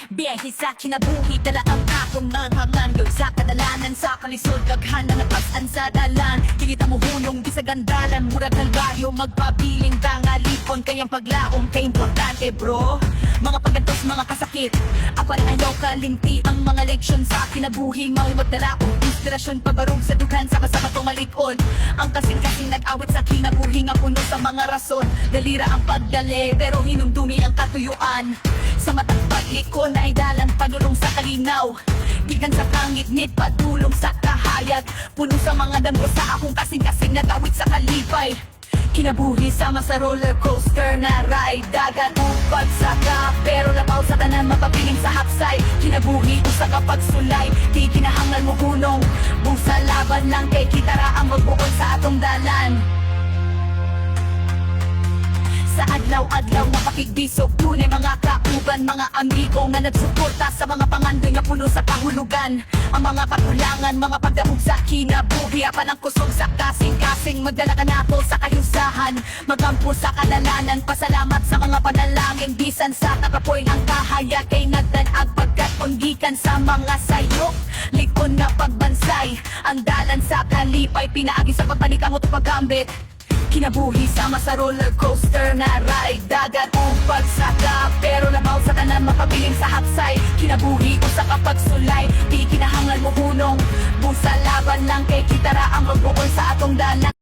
Biyahe sa kinabuhi, dala ang akong nanghangan sa kadalanan, sa kalisod, daghan na napasan sa dalan. Kilita mo hunong, di sa gandalan, murag kalbaryo, magpabiling tangalipon. Kayang paglaom, kay importante bro. Mga paggantos, mga kasakit, apan ayaw kalimti ang mga leksyon sa kinabuhi. Mauy magdalaom, inspirasyon pabarog sa dughan, sa kasama tumalikon. Ang kasing-kasing nag-awit sa kinabuhi, nga puno sa mga rason. Dalira ang pagdali, pero hinumdumi ang katuyuan. Sa matang paglikon ay dalang padulong sa kalinaw. Gikan sa kangit-ngit, padulong sa kahayag. Puno sa mga damgo sa akong kasing-kasing nag-awit sa kalipay. Kinabuhi sama sa roller coaster na ride. Dagat o pagsaka, pero labaw sa tanan mapapiling sa hapsay. Kinabuhi usa ka pagsulay, di kinahanglan mo hunong. Busa laban lang kay kitara ang magbuon sa atong dalan. Sa adlaw-adlaw na pakigbisok, tunay mga kauban, mga amigo nga nagsuporta sa mga pangandoy nga puno sa kahulugan. Ang mga patulangan, mga pagdahog sa kinabuhi, apan ang kusog sa kasing-kasing. Magdala ka na ako sa kayusahan, magampo sa kadalanan. Pasalamat sa mga panalangin, bisan sa takapoy ang kahaya. Kay nagdanag pagkat undikan sa mga sayok, likon na pagbansay. Ang dalan sa kalipay, pinaagi sa pagpanikang o pagambit. Kinabuhi sama sa roller coaster na ride. Dagat o pagsaka, pero labaw sa tanan mapabiling sa hapsay. Kinabuhi usa ka pagsulay, di kinahanglan mo hunong. Busa laban lang kay kitara ang magbuon sa atong dalan.